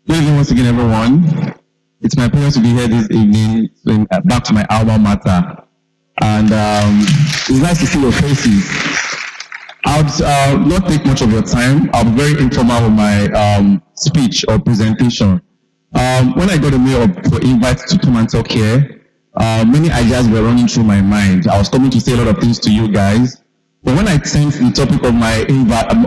Good evening once again, everyone. It's my pleasure to be here this evening, back to my alma mater. And it's nice to see your faces. I'll not take much of your time. I'll be very informal with my speech or presentation. When I got a mail for invite to come and talk here, many ideas were running through my mind. I was coming to say a lot of things to you guys. But when I sent the topic of my invite, of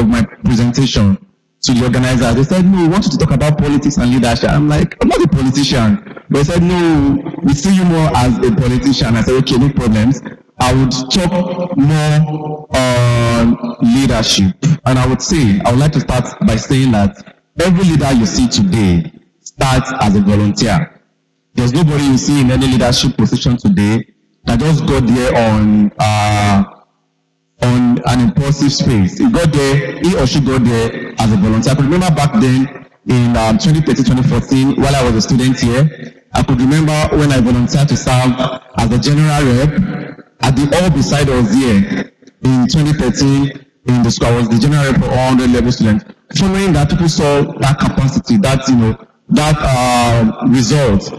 my presentation to the organizers, they said, no, we want you to talk about politics and leadership. I'm like, I'm not a politician. They said, no, we see you more as a politician. I said, okay, no problems. I would talk more on leadership. And I would like to start by saying that every leader you see today starts as a volunteer. There's nobody you see in any leadership position today that just got there on an impulsive space. He or she got there as a volunteer. I could remember back then in 2013-2014, while I was a student here, I could remember when I volunteered to serve as the general rep at the hall beside us here in 2013 in the school. I was the general rep for 100 level students. Following that, people saw that capacity, that result.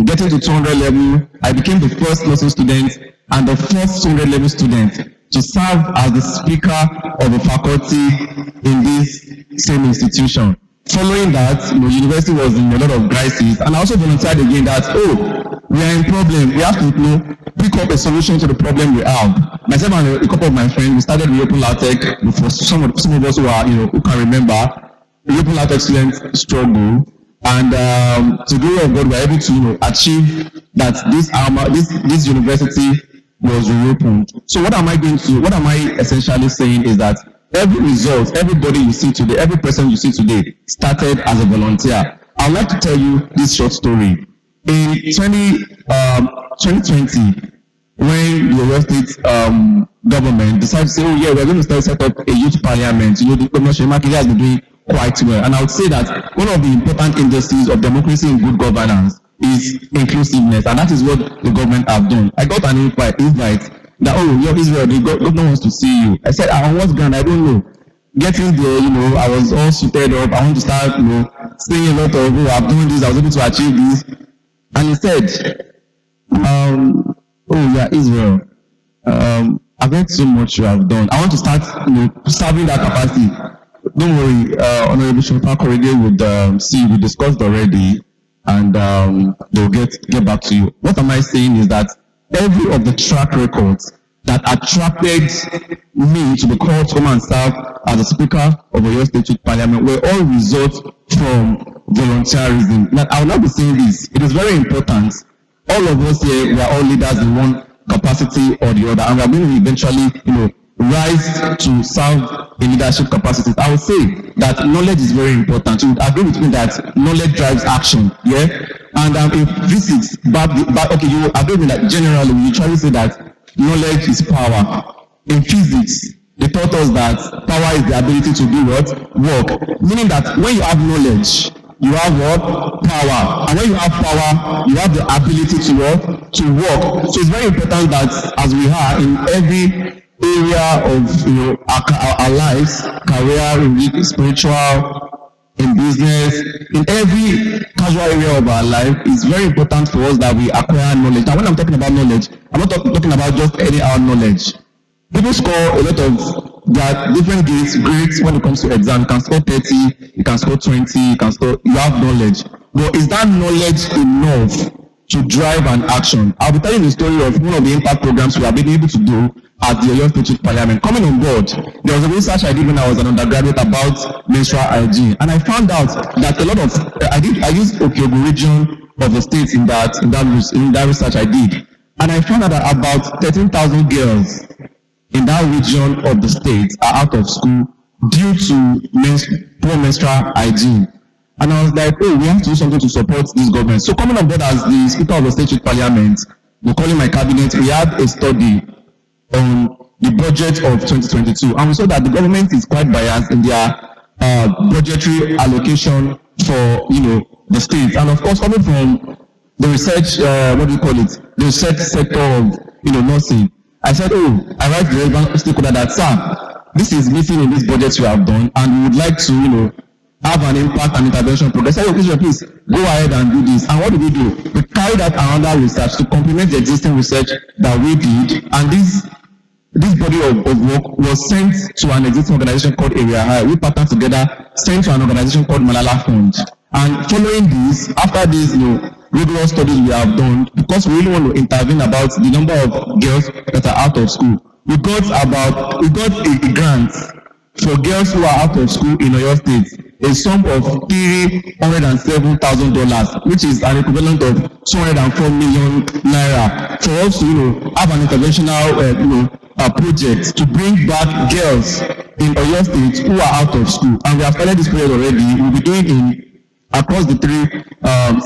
Getting to 200 level, I became the first nursing student and the first 200 level student to serve as the speaker of the faculty in this same institution. Following that, university was in a lot of crises, and I also volunteered again that, we are in problem. We have to pick up a solution to the problem we have. Myself and a couple of my friends, we started rehabilitative. For some of us who are, who can remember, rehabilitative students struggle. And to the glory of God, we were able to achieve that this university was reopened. So what am I essentially saying is that every result, everybody you see today, every person you see today started as a volunteer. I'd like to tell you this short story. In 2020, when the Oyo State government decided to say, we're going to set up a youth parliament, the Governor Shemaki has been doing quite well. And I would say that one of the important indices of democracy and good governance is inclusiveness, and that is what the government have done. I got an invite that, you're Israel, the governor wants to see you. I said, on what ground? I don't know. Getting there, I was all suited up. I want to start, saying a lot of, I've done this, I was able to achieve this. And he said, Israel, I've heard so much you have done. I want to start, serving that capacity. Don't worry, Honorable Shempa Korede would see, we discussed already, and they'll get back to you. What am I saying is that every of the track records that attracted me to be called to come and serve as a speaker of the Oyo State Youth Parliament were all results from volunteerism. Now, I will not be saying this. It is very important. All of us here, we are all leaders in one capacity or the other, and we are going to eventually, rise to serve in leadership capacities. I would say that knowledge is very important. You would agree with me that knowledge drives action, yeah? And in physics, you will agree with me that generally we usually say that knowledge is power. In physics, they taught us that power is the ability to do what? Work. Meaning that when you have knowledge, you have what? Power. And when you have power, you have the ability to what? To work. So it's very important that as we are in every area of our lives, career, spiritual, in business, in every casual area of our life, it's very important for us that we acquire knowledge. Now, when I'm talking about knowledge, I'm not talking about just any knowledge. People score a lot of that different grades when it comes to exam. You can score 30, you can score 20, you have knowledge. But is that knowledge enough to drive an action? I'll be telling the story of one of the impact programs we have been able to do at the Oyo State Youth Parliament. Coming on board, there was a research I did when I was an undergraduate about menstrual hygiene, and I found out that a lot of I used Okyogo region of the state in that research I did, and I found out that about 13,000 girls in that region of the state are out of school due to poor menstrual hygiene. And I was like, we have to do something to support this government. So coming on board as the Speaker of the State Youth Parliament, calling my cabinet, we had a study on the budget of 2022, and we saw that the government is quite biased in their budgetary allocation for the state, and of course coming from the research the research sector of nursing. I said, I write the relevant stakeholder that, sir, this is missing in this budget you have done, and we would like to have an impact and intervention program. Say, please go ahead and do this. And what do? We carried out another research to complement the existing research that we did, and this body of work was sent to an existing organization called Area High. We partnered together, sent to an organization called Malala Fund. And following this, after this, rigorous studies we have done, because we really want to intervene about the number of girls that are out of school, we got a grant for girls who are out of school in Oyo State, a sum of $307,000, which is an equivalent of 204 million naira, for us to have an interventional project to bring back girls in Oyo State who are out of school. And we have started this period already. We'll be doing across the three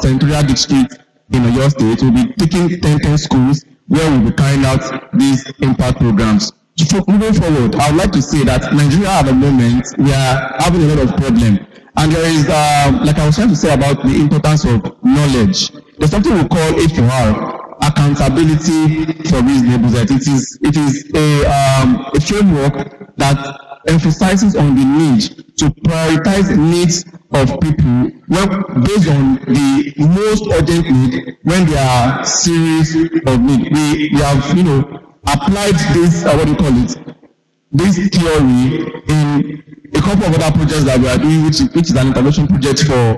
senatorial districts in Oyo State. We'll be taking 10 schools where we'll be carrying out these impact programs. So moving forward, I would like to say that Nigeria at the moment, we are having a lot of problems. And there is, like I was trying to say about the importance of knowledge, there's something we call A4R, accountability for reasonableness. It is a framework that emphasizes on the need to prioritize needs of people based on the most urgent need when there are series of needs. We have applied this this theory in a couple of other projects that we are doing, which is an intervention project for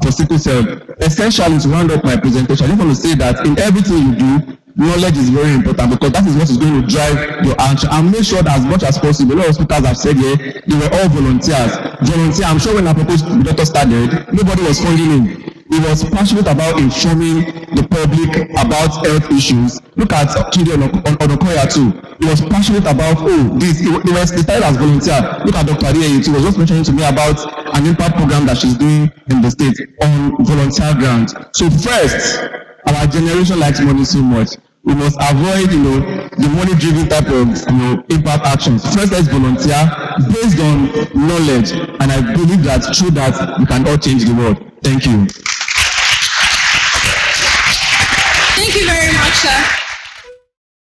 for sickle cell. Essentially, to round up my presentation, I just want to say that in everything you do, knowledge is very important, because that is what is going to drive your action. And make sure that as much as possible, a lot of hospitals have said here, they were all volunteers. I'm sure when I proposed the doctor started, nobody was funding him. He was passionate about informing the public about health issues. Look at Tunde Onokoya too. He was passionate about this. He started as volunteer. Look at Dr. Adeyeye too. He was just mentioning to me about an impact program that she's doing in the state on volunteer grants. So first, our generation likes money so much. We must avoid, the money-driven type of, impact actions. First, let's volunteer based on knowledge, and I believe that through that we can all change the world. Thank you. Thank you very much, sir.